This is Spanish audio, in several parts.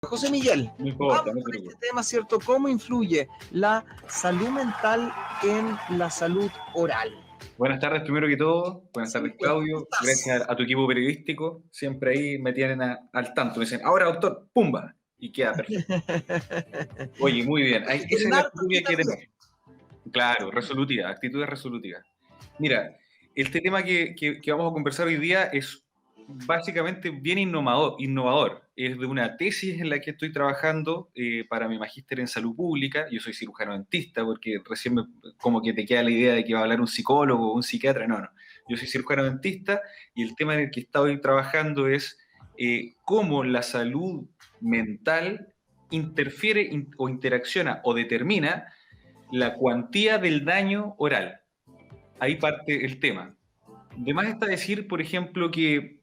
José Miguel, No importa, vamos no con te este preocupes. tema, ¿cierto? ¿Cómo influye la salud mental en la salud oral? Buenas tardes, primero que todo. Buenas Sí, tardes, pues, ¿cómo Claudio. Gracias estás? a tu equipo periodístico. Siempre ahí me tienen al tanto. Me dicen, ahora, doctor, pumba. Y queda perfecto. Oye, muy bien. Esa es la Bernardo, actitud que aquí hay que también. tener. Claro, resolutiva, actitudes resolutivas. Mira, este tema que vamos a conversar hoy día es básicamente bien innovador. Es de una tesis en la que estoy trabajando para mi magíster en salud pública. Yo soy cirujano dentista porque recién como que te queda la idea de que va a hablar un psicólogo o un psiquiatra. No, no. Yo soy cirujano dentista y el tema en el que estoy trabajando es cómo la salud mental interfiere o interacciona o determina la cuantía del daño oral. Ahí parte el tema. De más está decir, por ejemplo, que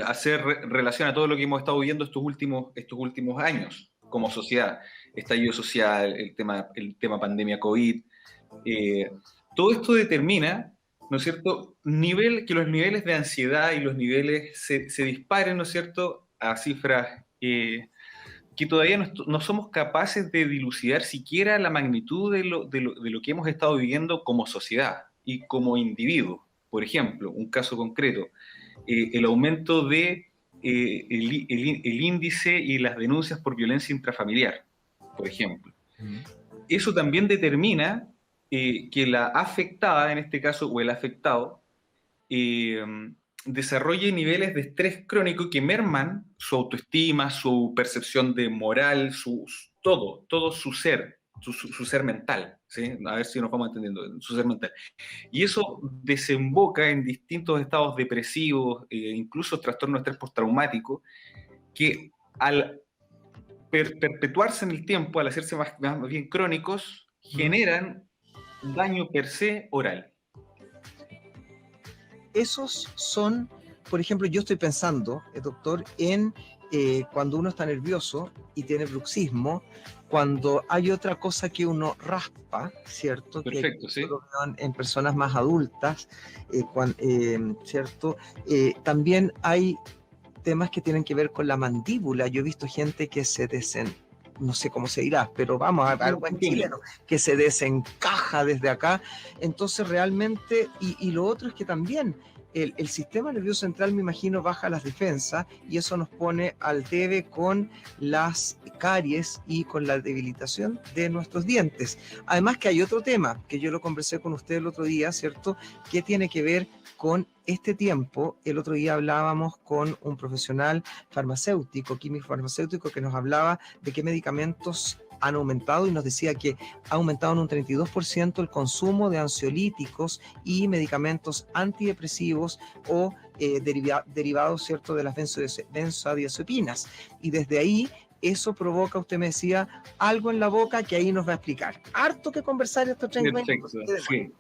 hacer relación a todo lo que hemos estado viviendo estos últimos años como sociedad, estallido social, el tema pandemia COVID, eh, todo esto determina, ¿no es cierto?, que los niveles de ansiedad y los niveles se disparen, ¿no es cierto?, a cifras que todavía no somos capaces de dilucidar siquiera la magnitud de lo que hemos estado viviendo como sociedad y como individuos. Por ejemplo, un caso concreto, el aumento de el índice y las denuncias por violencia intrafamiliar, por ejemplo. Eso también determina que la afectada, en este caso, o el afectado, eh, desarrolle niveles de estrés crónico que merman su autoestima, su percepción de moral, todo su ser, su ser mental, ¿sí? A ver si nos vamos entendiendo, su ser mental. Y eso desemboca en distintos estados depresivos, incluso trastorno de estrés postraumático, que al perpetuarse en el tiempo, al hacerse más bien crónicos, ¿Mm? generan daño per se oral. Esos son, por ejemplo, yo estoy pensando, doctor, en cuando uno está nervioso y tiene bruxismo, cuando hay otra cosa que uno raspa, ¿cierto? Que Perfecto, yo lo ¿sí? veo en personas más adultas, ¿cierto? También hay temas que tienen que ver con la mandíbula. Yo he visto gente que no sé cómo se dirá, pero vamos a ver, buen Entiendo. chileno, que se desencaja desde acá. Entonces realmente, y lo otro es que también el sistema nervioso central, me imagino, baja las defensas y eso nos pone al debe con las caries y con la debilitación de nuestros dientes. Además que hay otro tema, que yo lo conversé con usted el otro día, ¿cierto? Que tiene que ver con este tiempo. El otro día hablábamos con un profesional farmacéutico, químico farmacéutico, que nos hablaba de qué medicamentos han aumentado y nos decía que ha aumentado en un 32% el consumo de ansiolíticos y medicamentos antidepresivos o derivados, ¿cierto?, de las benzodiazepinas. Y desde ahí eso provoca, usted me decía, algo en la boca que ahí nos va a explicar. Harto que conversar estos 30 minutos. Perfecto, sí.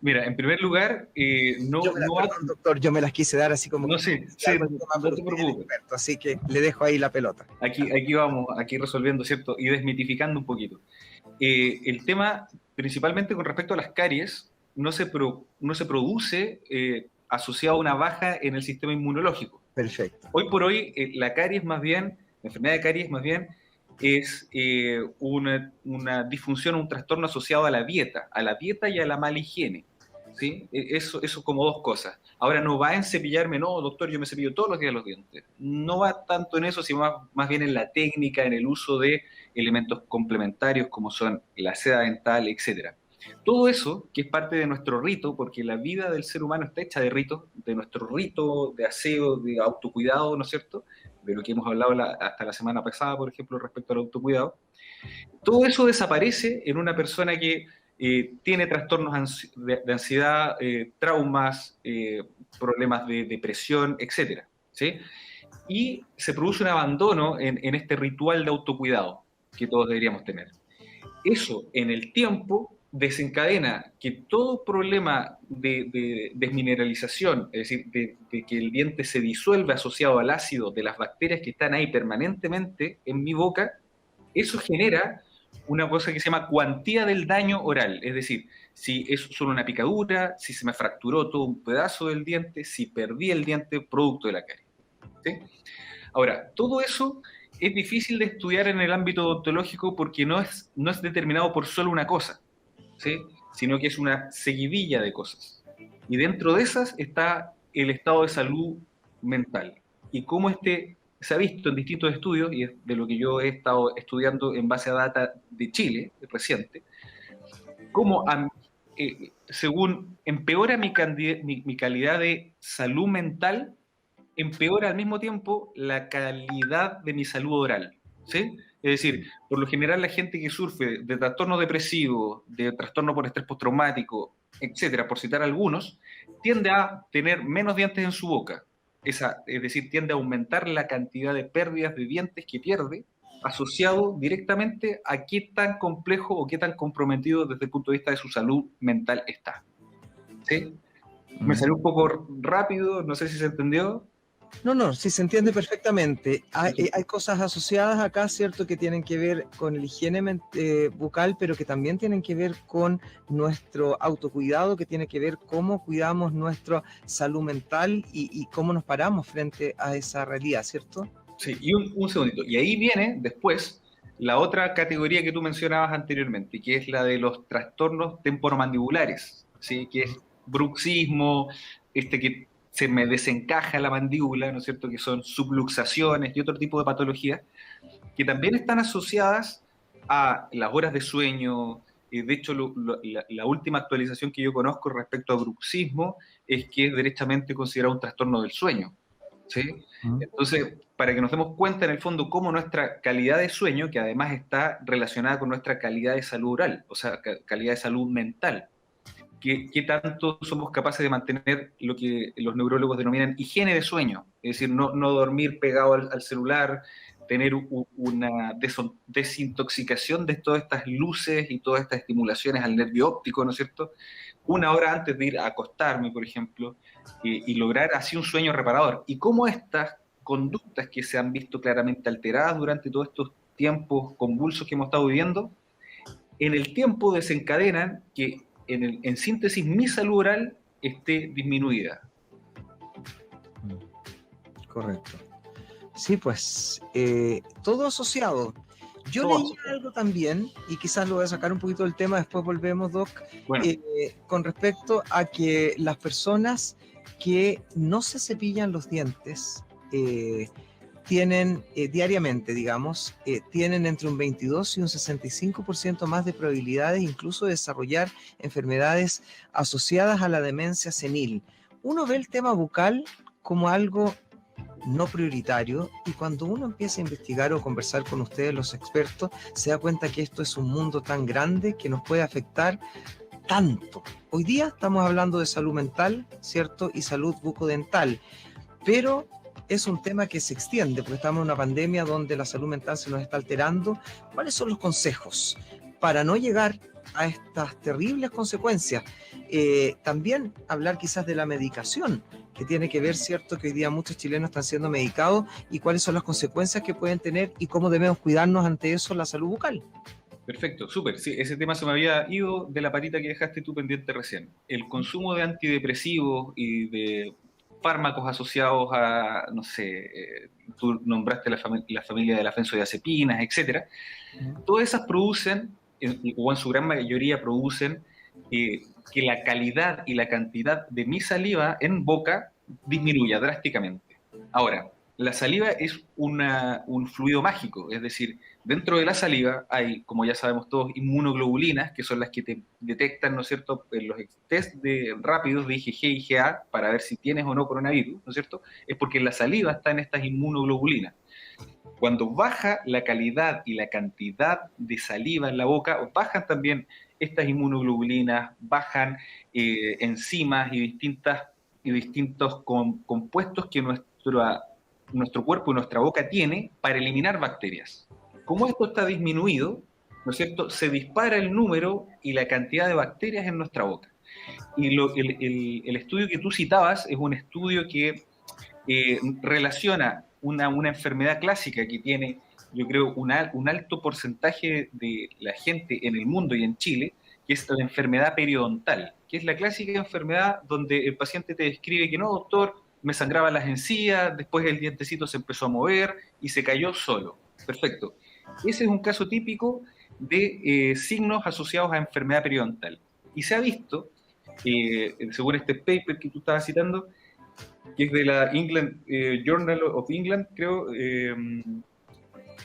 Mira, en primer lugar, Perdón, doctor, yo me las quise dar así como no que sé, si sí, algo el tema, no pero te usted es el preocupes. experto, así que le dejo ahí la pelota. Aquí vamos, aquí resolviendo, ¿cierto? Y desmitificando un poquito. El tema, principalmente con respecto a las caries, no se produce asociado a una baja en el sistema inmunológico. Perfecto. Hoy por hoy, la caries más bien, la enfermedad de caries más bien, es una disfunción, un trastorno asociado a la dieta y a la mala higiene. ¿Sí? Eso como dos cosas. Ahora, no va en cepillarme, no, doctor, yo me cepillo todos los días los dientes. No va tanto en eso, sino más bien en la técnica, en el uso de elementos complementarios como son la seda dental, etcétera. Todo eso, que es parte de nuestro rito, porque la vida del ser humano está hecha de ritos, de nuestro rito de aseo, de autocuidado, ¿no es cierto? De lo que hemos hablado hasta la semana pasada, por ejemplo, respecto al autocuidado. Todo eso desaparece en una persona que tiene trastornos de ansiedad, traumas, problemas de depresión, etcétera, ¿sí? Y se produce un abandono en este ritual de autocuidado que todos deberíamos tener. Eso en el tiempo desencadena que todo problema de desmineralización, es decir, de que el diente se disuelve asociado al ácido de las bacterias que están ahí permanentemente en mi boca, eso genera una cosa que se llama cuantía del daño oral, es decir, si es solo una picadura, si se me fracturó todo un pedazo del diente, si perdí el diente producto de la carie. ¿Sí? Ahora, todo eso es difícil de estudiar en el ámbito odontológico porque no es determinado por solo una cosa, ¿sí? Sino que es una seguidilla de cosas. Y dentro de esas está el estado de salud mental. Y cómo se ha visto en distintos estudios, y es de lo que yo he estado estudiando en base a data de Chile, reciente, cómo según empeora mi calidad de salud mental, empeora al mismo tiempo la calidad de mi salud oral, ¿sí? Es decir, por lo general la gente que sufre de trastornos depresivos, de trastorno por estrés postraumático, etcétera, por citar algunos, tiende a tener menos dientes en su boca. Es decir, tiende a aumentar la cantidad de pérdidas de dientes que pierde, asociado directamente a qué tan complejo o qué tan comprometido desde el punto de vista de su salud mental está. ¿Sí? Me salió un poco rápido, no sé si se entendió. No, no, sí se entiende perfectamente. Hay cosas asociadas acá, ¿cierto?, que tienen que ver con la higiene bucal, pero que también tienen que ver con nuestro autocuidado, que tiene que ver cómo cuidamos nuestra salud mental y cómo nos paramos frente a esa realidad, ¿cierto? Sí, y un segundito. Y ahí viene después la otra categoría que tú mencionabas anteriormente, que es la de los trastornos temporomandibulares, ¿sí? Que es bruxismo, que se me desencaja la mandíbula, ¿no es cierto? Que son subluxaciones y otro tipo de patologías, que también están asociadas a las horas de sueño. De hecho, la última actualización que yo conozco respecto a bruxismo es que es derechamente considerado un trastorno del sueño, ¿sí? Entonces, para que nos demos cuenta en el fondo cómo nuestra calidad de sueño, que además está relacionada con nuestra calidad de salud oral, o sea, calidad de salud mental, qué tanto somos capaces de mantener lo que los neurólogos denominan higiene de sueño, es decir, no dormir pegado al celular, tener una desintoxicación de todas estas luces y todas estas estimulaciones al nervio óptico, ¿no es cierto? Una hora antes de ir a acostarme, por ejemplo, y lograr así un sueño reparador. Y cómo estas conductas que se han visto claramente alteradas durante todos estos tiempos convulsos que hemos estado viviendo, en el tiempo desencadenan que, en síntesis, mi salud oral esté disminuida. Correcto. Sí, pues todo asociado. Yo Todo leí asociado. algo también, y quizás lo voy a sacar un poquito del tema, después volvemos, Doc, Bueno, con respecto a que las personas que no se cepillan los dientes tienen diariamente, digamos, tienen entre un 22 y un 65% más de probabilidades incluso de desarrollar enfermedades asociadas a la demencia senil. Uno ve el tema bucal como algo no prioritario, y cuando uno empieza a investigar o conversar con ustedes, los expertos, se da cuenta que esto es un mundo tan grande que nos puede afectar tanto. Hoy día estamos hablando de salud mental, ¿cierto? Y salud bucodental, pero es un tema que se extiende porque estamos en una pandemia donde la salud mental se nos está alterando. ¿Cuáles son los consejos para no llegar a estas terribles consecuencias? También hablar quizás de la medicación, que tiene que ver, ¿cierto?, que hoy día muchos chilenos están siendo medicados, y cuáles son las consecuencias que pueden tener y cómo debemos cuidarnos ante eso la salud bucal. perfecto, súper. Sí, ese tema se me había ido de la patita que dejaste tú pendiente recién. El consumo de antidepresivos y de fármacos asociados a, no sé, tú nombraste la familia de las benzodiazepinas, etcétera. Todas esas producen, o en su gran mayoría producen, que la calidad y la cantidad de mi saliva en boca disminuya drásticamente. Ahora, la saliva es un fluido mágico, es decir, dentro de la saliva hay, como ya sabemos todos, inmunoglobulinas, que son las que te detectan, ¿no es cierto?, en los test rápidos de IgG y IgA para ver si tienes o no coronavirus, ¿no es cierto? Es porque en la saliva están estas inmunoglobulinas. Cuando baja la calidad y la cantidad de saliva en la boca, bajan también estas inmunoglobulinas, bajan enzimas y distintos compuestos que nuestro cuerpo y nuestra boca tiene para eliminar bacterias. Como esto está disminuido, ¿no es cierto?, se dispara el número y la cantidad de bacterias en nuestra boca. Y el estudio que tú citabas es un estudio que relaciona una enfermedad clásica que tiene, yo creo, un alto porcentaje de la gente en el mundo y en Chile, que es la enfermedad periodontal, que es la clásica enfermedad donde el paciente te describe que no, doctor, me sangraban las encías, después el dientecito se empezó a mover y se cayó solo. Perfecto. Ese es un caso típico de signos asociados a enfermedad periodontal. Y se ha visto, según este paper que tú estabas citando, que es de la Journal of England, creo,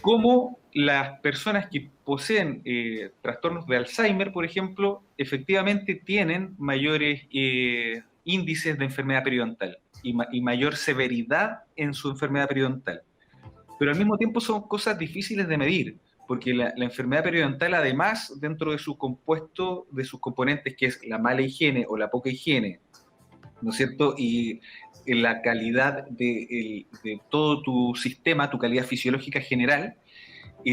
cómo las personas que poseen trastornos de Alzheimer, por ejemplo, efectivamente tienen mayores índices de enfermedad periodontal y mayor severidad en su enfermedad periodontal. Pero al mismo tiempo son cosas difíciles de medir, porque la enfermedad periodontal, además, dentro de su compuesto, de sus componentes, que es la mala higiene o la poca higiene, ¿no es cierto? Y la calidad de todo tu sistema, tu calidad fisiológica general,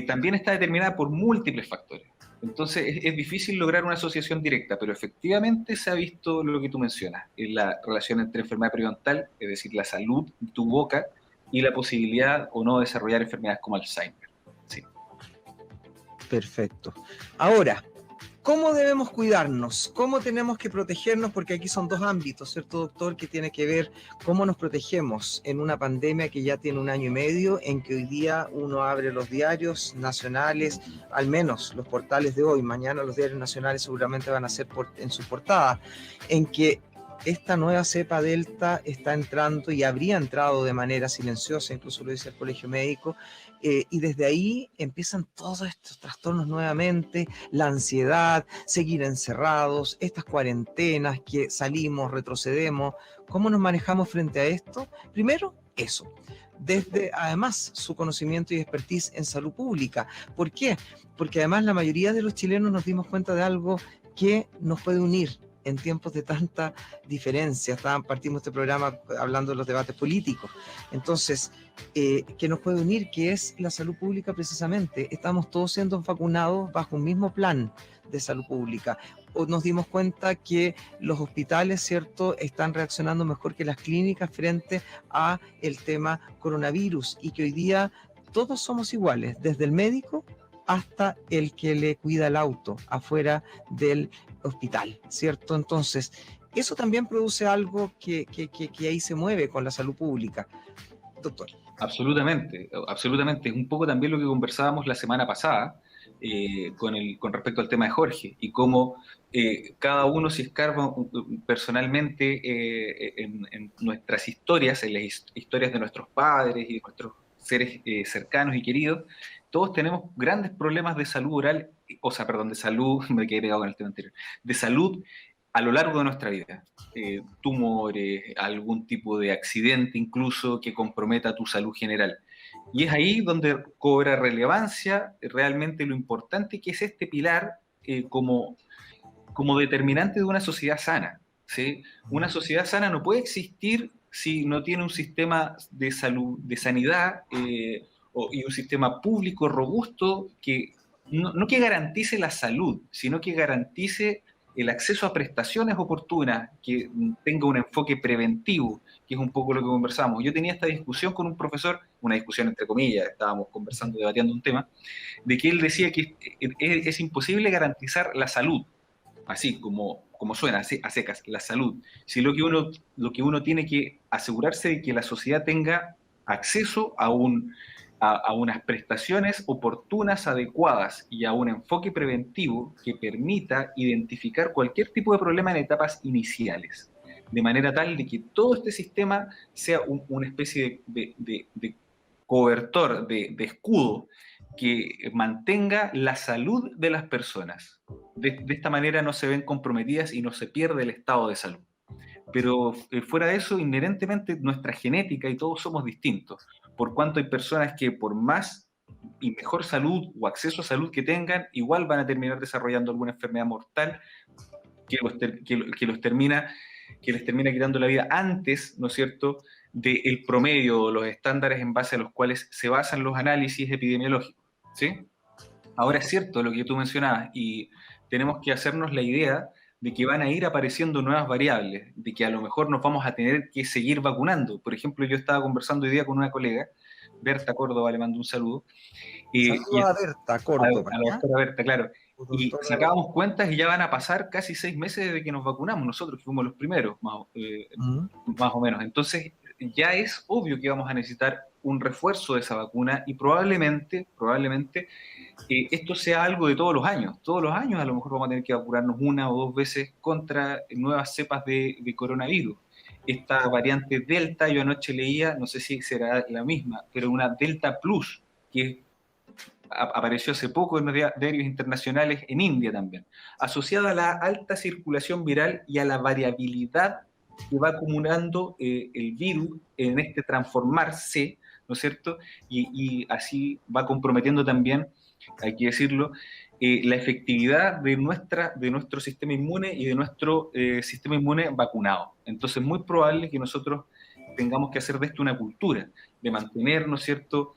también está determinada por múltiples factores. Entonces es difícil lograr una asociación directa, pero efectivamente se ha visto lo que tú mencionas, en la relación entre enfermedad periodontal, es decir, la salud de tu boca, y la posibilidad o no de desarrollar enfermedades como Alzheimer. Sí. Perfecto. Ahora, ¿cómo debemos cuidarnos? ¿Cómo tenemos que protegernos? Porque aquí son dos ámbitos, ¿cierto, doctor? Que tiene que ver cómo nos protegemos en una pandemia que ya tiene 1 año y medio, en que hoy día uno abre los diarios nacionales, al menos los portales de hoy, mañana los diarios nacionales seguramente van a ser en su portada, en que esta nueva cepa Delta está entrando y habría entrado de manera silenciosa, incluso lo dice el Colegio Médico, y desde ahí empiezan todos estos trastornos nuevamente, la ansiedad, seguir encerrados, estas cuarentenas que salimos, retrocedemos. ¿Cómo nos manejamos frente a esto? Primero, eso. Desde además su conocimiento y expertise en salud pública. ¿Por qué? Porque además la mayoría de los chilenos nos dimos cuenta de algo que nos puede unir en tiempos de tanta diferencia. Partimos este programa hablando de los debates políticos. Entonces, que nos puede unir, que es la salud pública precisamente. Estamos todos siendo vacunados bajo un mismo plan de salud pública. O nos dimos cuenta que los hospitales, ¿cierto?, están reaccionando mejor que las clínicas frente a el tema coronavirus, y que hoy día todos somos iguales, desde el médico hasta el que le cuida el auto afuera del hospital, ¿cierto? Entonces, eso también produce algo que ahí se mueve con la salud pública. Doctor. Absolutamente, absolutamente. Es un poco también lo que conversábamos la semana pasada con respecto al tema de Jorge y cómo cada uno se escarba personalmente en nuestras historias, en las historias de nuestros padres y de nuestros seres cercanos y queridos. Todos tenemos grandes problemas de salud oral, de salud, me quedé pegado con el tema anterior, de salud a lo largo de nuestra vida. Tumores, algún tipo de accidente incluso que comprometa tu salud general. Y es ahí donde cobra relevancia realmente lo importante que es este pilar como determinante de una sociedad sana, ¿sí? Una sociedad sana no puede existir si no tiene un sistema de salud, de sanidad y un sistema público robusto que no que garantice la salud, sino que garantice el acceso a prestaciones oportunas, que tenga un enfoque preventivo, que es un poco lo que conversamos. Yo tenía esta discusión con un profesor, una discusión entre comillas, estábamos conversando, debatiendo un tema, de que él decía que es imposible garantizar la salud, así como suena, así, a secas, la salud. Si lo que uno tiene que asegurarse de que la sociedad tenga acceso a unas prestaciones oportunas, adecuadas y a un enfoque preventivo que permita identificar cualquier tipo de problema en etapas iniciales, de manera tal de que todo este sistema sea una especie de cobertor, de escudo que mantenga la salud de las personas. De esta manera no se ven comprometidas y no se pierde el estado de salud. Pero fuera de eso, inherentemente nuestra genética y todos somos distintos, por cuanto hay personas que por más y mejor salud o acceso a salud que tengan, igual van a terminar desarrollando alguna enfermedad mortal que les termina quitando la vida antes, ¿no es cierto?, del promedio o los estándares en base a los cuales se basan los análisis epidemiológicos, ¿sí? Ahora es cierto lo que tú mencionabas y tenemos que hacernos la idea de que van a ir apareciendo nuevas variables, de que a lo mejor nos vamos a tener que seguir vacunando. Por ejemplo, yo estaba conversando hoy día con una colega, Berta Córdoba, le mando un saludo. Saludos a Berta Córdoba. A la doctora Berta, claro. Y Doctora sacábamos cuentas y ya van a pasar casi 6 meses desde que nos vacunamos nosotros, que fuimos los primeros, más o menos. Entonces, ya es obvio que vamos a necesitar un refuerzo de esa vacuna y probablemente esto sea algo de todos los años. Todos los años a lo mejor vamos a tener que vacunarnos 1 o 2 veces contra nuevas cepas de coronavirus. Esta variante Delta, yo anoche leía, no sé si será la misma, pero una Delta Plus, que apareció hace poco en los diarios internacionales en India también, asociada a la alta circulación viral y a la variabilidad que va acumulando el virus en este transformarse, ¿no es cierto? Y así va comprometiendo también, hay que decirlo, la efectividad de nuestro sistema inmune y de nuestro sistema inmune vacunado. Entonces es muy probable que nosotros tengamos que hacer de esto una cultura, de mantener, ¿no es cierto?,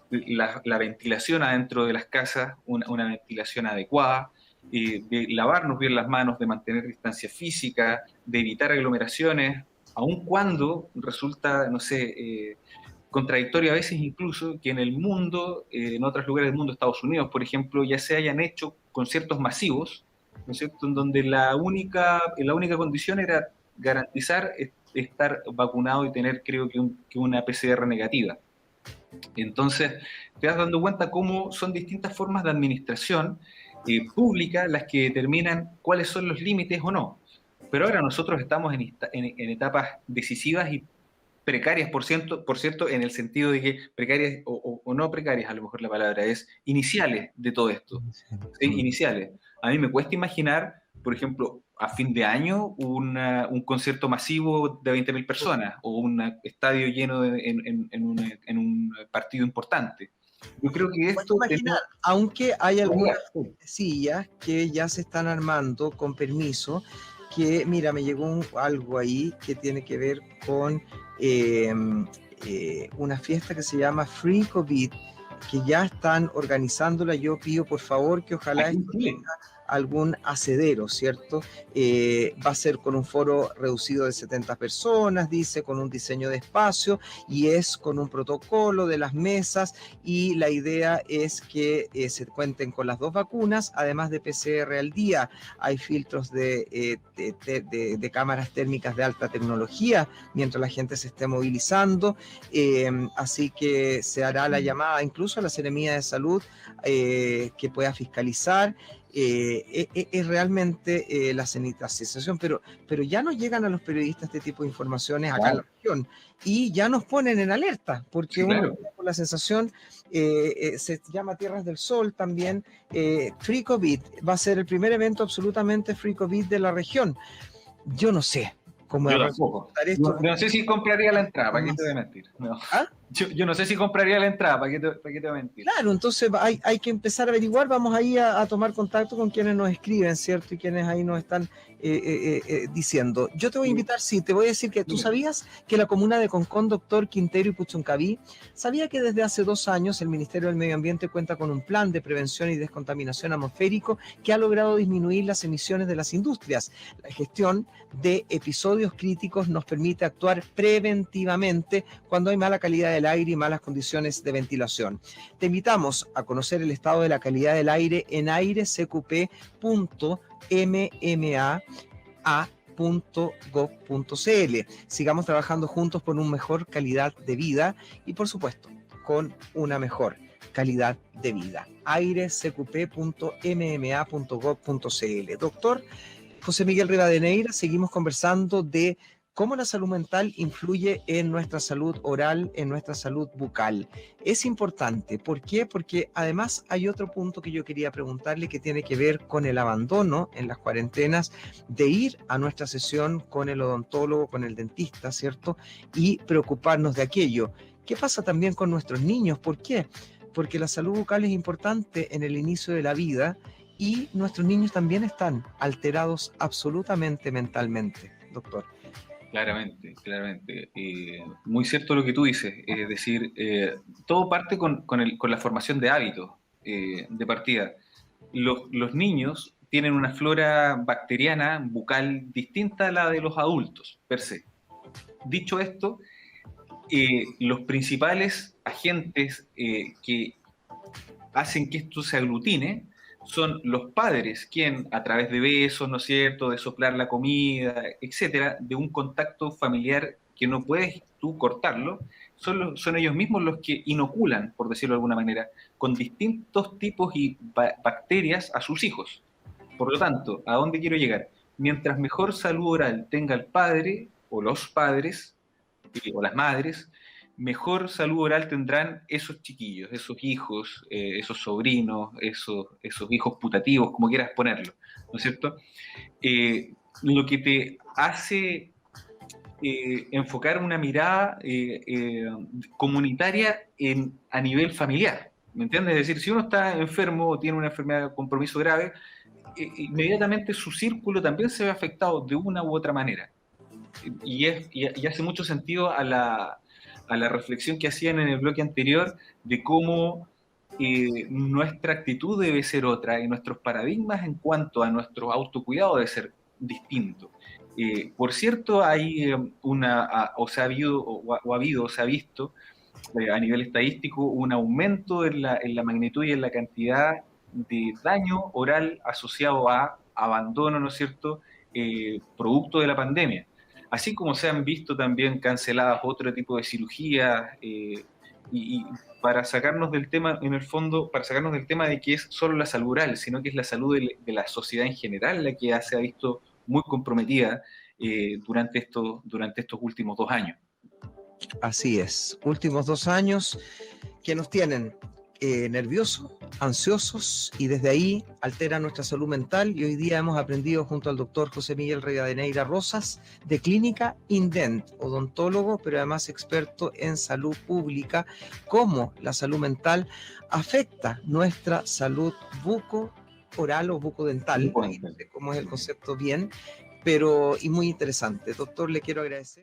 la ventilación adentro de las casas, una ventilación adecuada, de lavarnos bien las manos, de mantener distancia física, de evitar aglomeraciones, aun cuando resulta, no sé, contradictorio a veces incluso que en el mundo, en otros lugares del mundo, Estados Unidos, por ejemplo, ya se hayan hecho conciertos masivos, ¿no es cierto?, en donde la única condición era garantizar estar vacunado y tener, creo que una PCR negativa. Entonces, te vas dando cuenta cómo son distintas formas de administración pública las que determinan cuáles son los límites o no. Pero ahora nosotros estamos en etapas decisivas y precarias, por cierto, en el sentido de que precarias o no precarias, a lo mejor la palabra es, iniciales de todo esto. ¿Sí? Iniciales. A mí me cuesta imaginar, por ejemplo, a fin de año un concierto masivo de 20.000 personas o un estadio lleno en un partido importante. Yo creo que Puedes esto... imaginar, aunque hay algunas Sí. sillas que ya se están armando con permiso, que mira, me llegó algo ahí que tiene que ver con una fiesta que se llama Free COVID, que ya están organizándola. Yo pido por favor que ojalá Aquí en esto Chile. tenga algún asedero, ¿cierto? Va a ser con un foro reducido de 70 personas, dice, con un diseño de espacio, y es con un protocolo de las mesas, y la idea es que se cuenten con las 2 vacunas, además de PCR al día. Hay filtros de cámaras térmicas de alta tecnología mientras la gente se esté movilizando, así que se hará la llamada incluso a la Seremía de Salud que pueda fiscalizar. Es realmente la sanitización, pero ya nos llegan a los periodistas este tipo de informaciones acá en la región y ya nos ponen en alerta, porque Sí, uno claro. con la sensación, se llama Tierras del Sol también, Free COVID, va a ser el primer evento absolutamente Free COVID de la región. Yo no sé cómo Yo tampoco. esto. No sé si compraría la entrada, ¿para qué te voy a mentir? No. ¿Ah? Yo no sé si compraría la entrada, ¿para qué te voy a mentir? Claro, entonces hay que empezar a averiguar, vamos ahí a tomar contacto con quienes nos escriben, ¿cierto? Y quienes ahí nos están diciendo. Yo te voy a invitar, sí, te voy a decir que tú sabías que la comuna de Concón, Doctor, Quintero y Puchuncaví, sabía que desde hace 2 años el Ministerio del Medio Ambiente cuenta con un plan de prevención y descontaminación atmosférico que ha logrado disminuir las emisiones de las industrias. La gestión de episodios críticos nos permite actuar preventivamente cuando hay mala calidad del aire y malas condiciones de ventilación. Te invitamos a conocer el estado de la calidad del aire en airecqp.mmaa.gov.cl. Sigamos trabajando juntos por una mejor calidad de vida y, por supuesto, con una mejor calidad de vida. airecqp.mma.gov.cl. Doctor José Miguel Rivadeneira, seguimos conversando de cómo la salud mental influye en nuestra salud oral, en nuestra salud bucal. Es importante. ¿Por qué? Porque además hay otro punto que yo quería preguntarle que tiene que ver con el abandono en las cuarentenas de ir a nuestra sesión con el odontólogo, con el dentista, ¿cierto? Y preocuparnos de aquello. ¿Qué pasa también con nuestros niños? ¿Por qué? Porque la salud bucal es importante en el inicio de la vida y nuestros niños también están alterados absolutamente mentalmente, doctor. Claramente, claramente. Muy cierto lo que tú dices. Es decir, todo parte con la formación de hábitos de partida. Los niños tienen una flora bacteriana bucal distinta a la de los adultos, per se. Dicho esto, los principales agentes que hacen que esto se aglutine son los padres, quien a través de besos, ¿no es cierto?, de soplar la comida, etcétera, de un contacto familiar que no puedes tú cortarlo, son ellos mismos los que inoculan, por decirlo de alguna manera, con distintos tipos y bacterias a sus hijos. Por lo tanto, ¿a dónde quiero llegar? Mientras mejor salud oral tenga el padre o los padres o las madres, mejor salud oral tendrán esos chiquillos, esos hijos, esos sobrinos, esos hijos putativos, como quieras ponerlo, ¿no es cierto? Lo que te hace enfocar una mirada comunitaria a nivel familiar, ¿me entiendes? Es decir, si uno está enfermo o tiene una enfermedad de compromiso grave, inmediatamente su círculo también se ve afectado de una u otra manera. Y hace mucho sentido a la reflexión que hacían en el bloque anterior de cómo nuestra actitud debe ser otra y nuestros paradigmas en cuanto a nuestro autocuidado debe ser distinto. Por cierto, hay se ha visto a nivel estadístico un aumento en la magnitud y en la cantidad de daño oral asociado a abandono, ¿no es cierto?, producto de la pandemia. Así como se han visto también canceladas otro tipo de cirugías, y para sacarnos del tema, en el fondo, para sacarnos del tema de que es solo la salud oral, sino que es la salud de la sociedad en general la que se ha visto muy comprometida durante estos últimos 2 años. Así es, últimos 2 años que nos tienen nerviosos, ansiosos, y desde ahí altera nuestra salud mental, y hoy día hemos aprendido junto al doctor José Miguel Rivadeneira Rosas, de Clínica Indent, odontólogo, pero además experto en salud pública, cómo la salud mental afecta nuestra salud buco-oral o bucodental, no sé cómo es el concepto bien, pero y muy interesante. Doctor, le quiero agradecer.